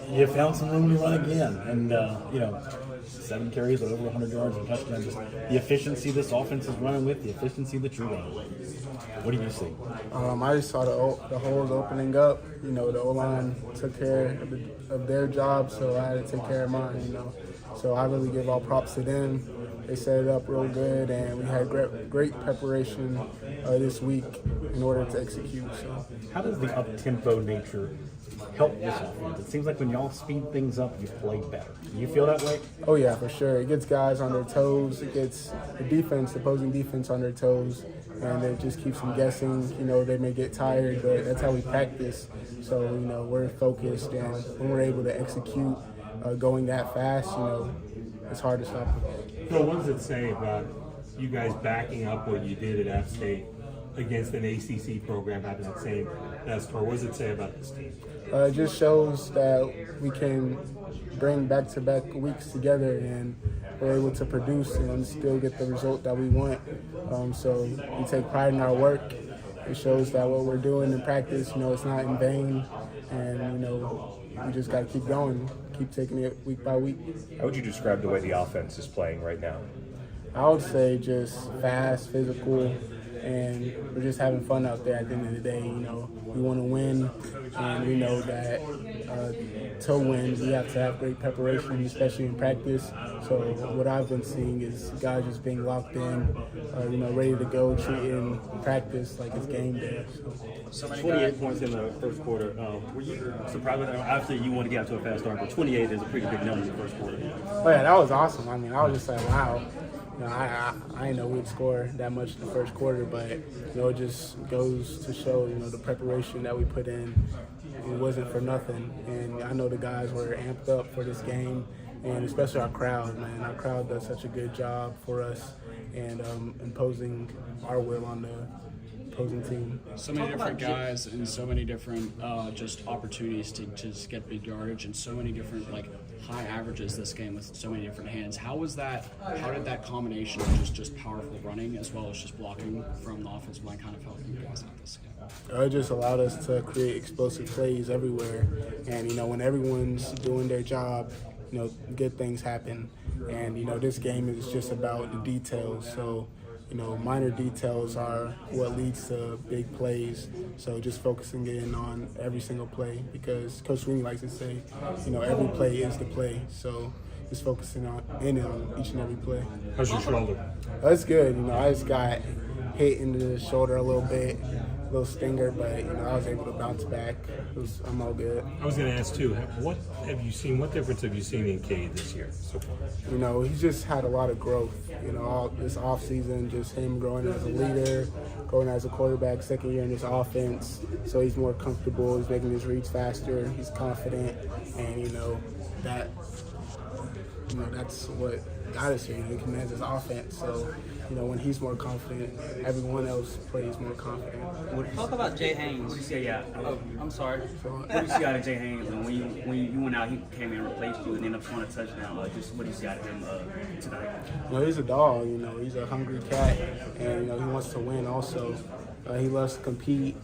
you found some room to run again, and 7 carries over 100 yards and touchdown. Just the efficiency this offense is running with, the efficiency that you're running with. What do you see? I just saw the holes opening up. The O-line took care of their job, so I had to take care of mine. So I really give all props to them. They set it up real good, and we had great preparation this week in order to execute. So, how does the up-tempo nature help this offense? It seems like when y'all speed things up, you play better. Do you feel that way? Oh yeah, for sure. It gets guys on their toes. It gets the opposing defense on their toes, and it just keeps them guessing. They may get tired, but that's how we practice. So we're focused, and when we're able to execute going that fast, it's hard to stop them. Phil, what does it say about you guys backing up what you did at App State against an ACC program having that same score? What does it say about this team? It just shows that we can bring back-to-back weeks together and we're able to produce and still get the result that we want. So we take pride in our work. It shows that what we're doing in practice, it's not in vain, and we just got to keep going, keep taking it week by week. How would you describe the way the offense is playing right now? I would say just fast, physical, and we're just having fun out there at the end of the day. We want to win, and we know that to win, we have to have great preparation, especially in practice. So what I've been seeing is guys just being locked in, ready to go, treating practice like it's game day. So 28 points in the first quarter. Were you surprised with that? Obviously, you want to get out to a fast start, but 28 is a pretty big number in the first quarter. Oh yeah, that was awesome. I was just like, wow. I didn't know we'd score that much in the first quarter, but it just goes to show the preparation that we put in. It wasn't for nothing, and I know the guys were amped up for this game, and especially our crowd. Man, our crowd does such a good job for us and imposing our will on the opposing team. So many different guys and so many different just opportunities to just get big yardage and so many different high averages this game with so many different hands. How did that combination of just powerful running as well as just blocking from the offensive line kind of help you guys out this game? It just allowed us to create explosive plays everywhere, and when everyone's doing their job, good things happen. And this game is just about the details. So minor details are what leads to big plays. So just focusing in on every single play, because Coach Sweeney likes to say, every play is the play. So just focusing on each and every play. How's your shoulder? That's good. I just got hit into the shoulder a little bit, a little stinger, but I was able to bounce back. I'm all good. I was going to ask too. What difference have you seen in Cade this year so far? He's just had a lot of growth. All this off season, just him growing as a leader, growing as a quarterback, second year in this offense. So he's more comfortable. He's making his reads faster. He's confident, and that's what got us here. He commands his offense. So when he's more confident, everyone else plays more confident. Talk about Jay Haynes. What do you see? Yeah. I'm sorry. What do you see out of Jay Haynes? And when you went out, he came in and replaced you and ended up scoring a touchdown. Just what do you see out of him tonight? He's a dog. He's a hungry cat, and he wants to win also. He loves to compete.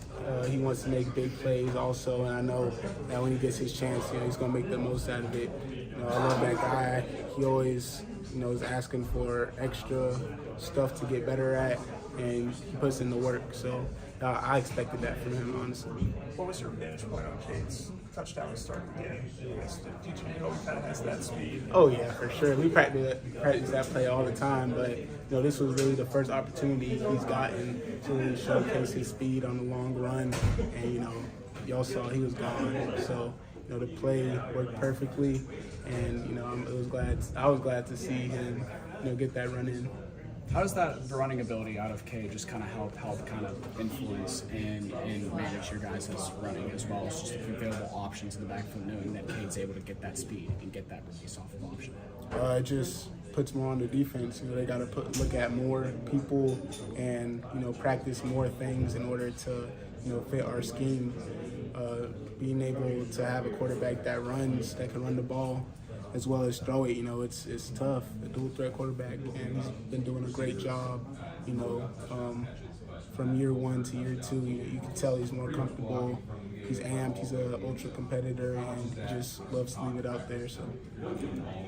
He wants to make big plays also, and I know that when he gets his chance, he's going to make the most out of it. I love that guy. He always, is asking for extra stuff to get better at, and he puts in the work. So I expected that from him, honestly. What was your vantage point on Cade's touchdown to start the game? Did you know he kind of has that speed? Oh yeah, for sure. We practice that play all the time, but this was really the first opportunity he's gotten to really showcase his speed on the long run, and y'all saw he was gone. So the play worked perfectly, and I was glad to see him get that run in. How does the running ability out of Cade just kind of help kind of influence and manage your guys' running, as well as just available options in the backfield, knowing that Cade's able to get that speed and get that release off of option? It just puts more on the defense. They got to look at more people and practice more things in order to fit our scheme. Being able to have a quarterback that runs, that can run the ball, as well as throw it. It's tough. The dual threat quarterback, and he's been doing a great job. From year one to year two, you can tell he's more comfortable, he's amped. He's an ultra competitor and just loves to leave it out there. So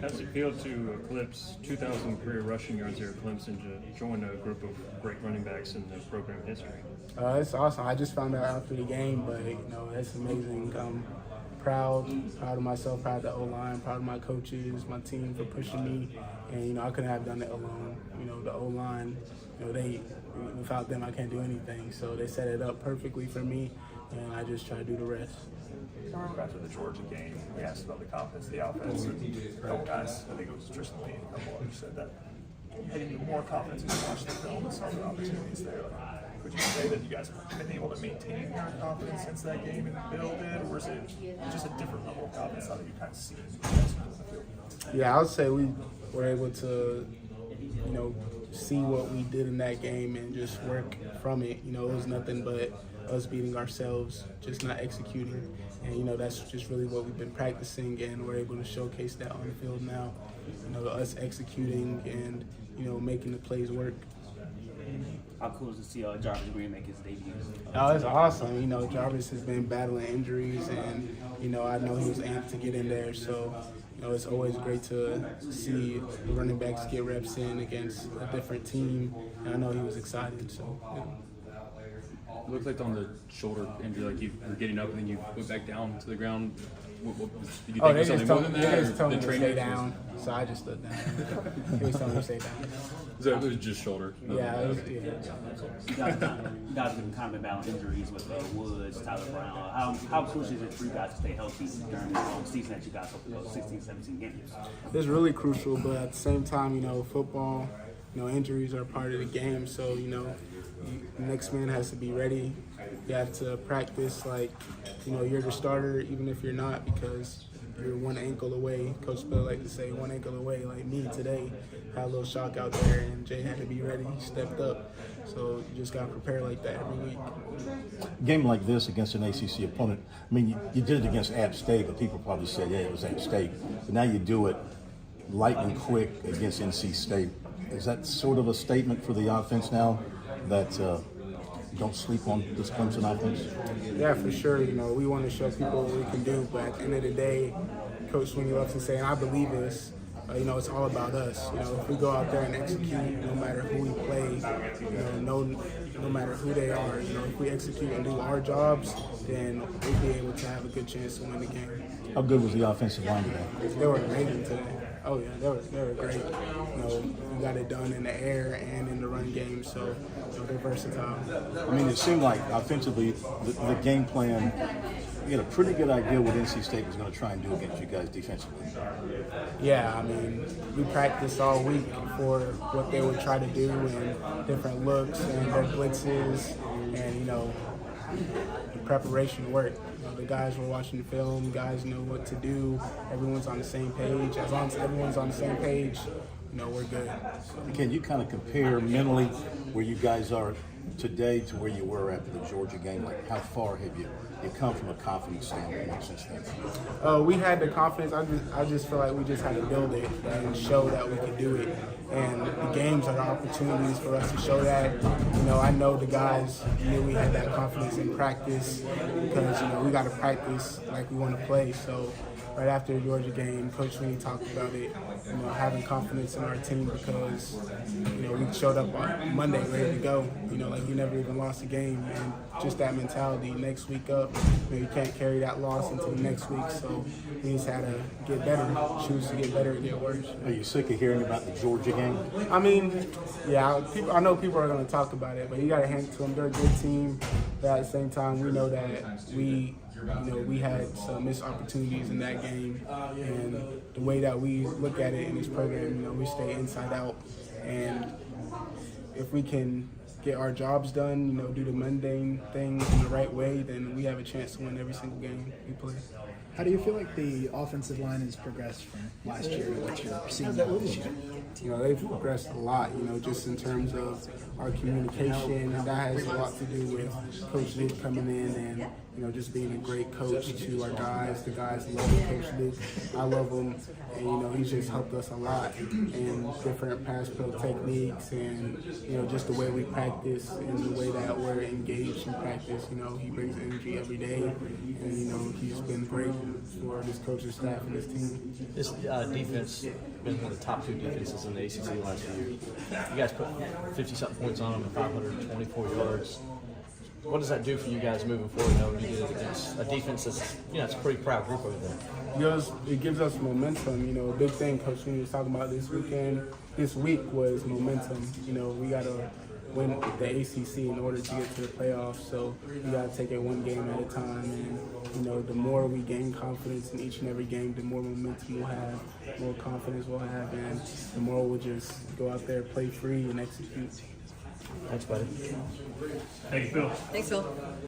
How does it feel to eclipse 2,000 career rushing yards here at Clemson to join a group of great running backs in the program history? It's awesome. I just found out after the game, but it's amazing. I'm proud of myself, proud of the O-line, proud of my coaches, my team for pushing me, and I couldn't have done it alone. The O-line, without them I can't do anything. So they set it up perfectly for me, and I just try to do the rest. I remember after the Georgia game, we asked about the confidence of the offense. And a couple guys, I think it was Tristan Lee and a couple others, said that you had even more confidence when you watched the film and saw the opportunities there. Would you say that you guys have been able to maintain your confidence since that game and build it, or is it just a different level of confidence now that you kind of see it on the field? Yeah, I would say we were able to, see what we did in that game and just work from it. It was nothing but us beating ourselves, just not executing. And, that's just really what we've been practicing, and we're able to showcase that on the field now. Us executing and, making the plays work. How cool is it to see Jarvis Green make his debut? Oh, it's awesome. Jarvis has been battling injuries, and, I know he was amped to get in there. So, it's always great to see the running backs get reps in against a different team. And I know he was excited. So, It looked like on the shoulder injury, like you were getting up and then you went back down to the ground. Did you think of something more than that? They just told me The to stay trainer down, so I just stood down. He was telling me to stay down. So it was just shoulder. Yeah, it was, You guys have been kind of battling injuries with Woods, Tyler Brown. How crucial is it for you guys to stay healthy during this long season that you guys have 16, 17 games? It's really crucial, but at the same time, football, injuries are part of the game. So, the next man has to be ready. You have to practice like, you're the starter, even if you're not, because you're one ankle away. Coach Bill like to say one ankle away. Like me today, had a little shock out there, and Jay had to be ready. He stepped up. So you just got to prepare like that every week. A game like this against an ACC opponent, I mean, you did it against App State, but people probably said, yeah, it was App State. But now you do it lightning quick against NC State. Is that sort of a statement for the offense now that don't sleep on this Clemson offense? Yeah, for sure. We want to show people what we can do, but at the end of the day, Coach Sweeney loves to say, and I believe this, it's all about us. If we go out there and execute, no matter who we play, no matter who they are, if we execute and do our jobs, then we'll be able to have a good chance to win the game. How good was the offensive line today? They were amazing today. Oh yeah, they were great. We got it done in the air and in the run game, so they're versatile. I mean, it seemed like offensively, the game plan, you had a pretty good idea what NC State was going to try and do against you guys defensively. Yeah, I mean, we practiced all week for what they would try to do and different looks and their blitzes, and the preparation worked. The guys were watching the film, guys know what to do, everyone's on the same page. As long as everyone's on the same page, we're good. Can you kind of compare mentally where you guys are today to where you were after the Georgia game? Like, how far have you come from a confidence standpoint since then? We had the confidence. I just feel like we just had to build it and show that we could do it. And the games are the opportunities for us to show that. I know the guys knew we had that confidence in practice because, we got to practice like we want to play. So right after the Georgia game, Coach Sweeney talked about it, having confidence in our team because, we showed up on Monday ready to go. Like we never even lost a game, and just that mentality next week up. You can't carry that loss into the next week, so we just had to get better, choose to get better and get worse. Are you sick of hearing about the Georgia game? I mean, yeah, I know people are going to talk about it, but you got to hand it to them. They're a good team, but at the same time, we know that we had some missed opportunities in that game, and the way that we look at it in this program, we stay inside out, and if we can get our jobs done, do the mundane things in the right way, then we have a chance to win every single game we play. How do you feel like the offensive line has progressed from last year to what you're seeing now this year? You know, they've progressed a lot, you know, just in terms of our communication, and that has a lot to do with Coach Luke coming in and, you know, just being a great coach to our guys. The guys love Coach Luke. I love him, and, you know, he's just helped us a lot in different pass pro techniques and, you know, just the way we practice and the way that we're engaged in practice. You know, he brings energy every day, and, you know, he's been great for this coaching staff and this team. This defense been one of the top 2 defenses in the ACC last year. You guys put 50-something points on them and 524 yards. What does that do for you guys moving forward? Knowing you did it against a defense that's, you know, it's a pretty proud group over there. It gives us momentum. You know, a big thing Coach Sweeney was talking about this week was momentum. You know, we got to win the ACC in order to get to the playoffs. So we got to take it one game at a time. And, you know, the more we gain confidence in each and every game, the more momentum we'll have, more confidence we'll have, and the more we'll just go out there, play free, and execute. Thanks, buddy. Thank you, Phil. Thanks, Phil.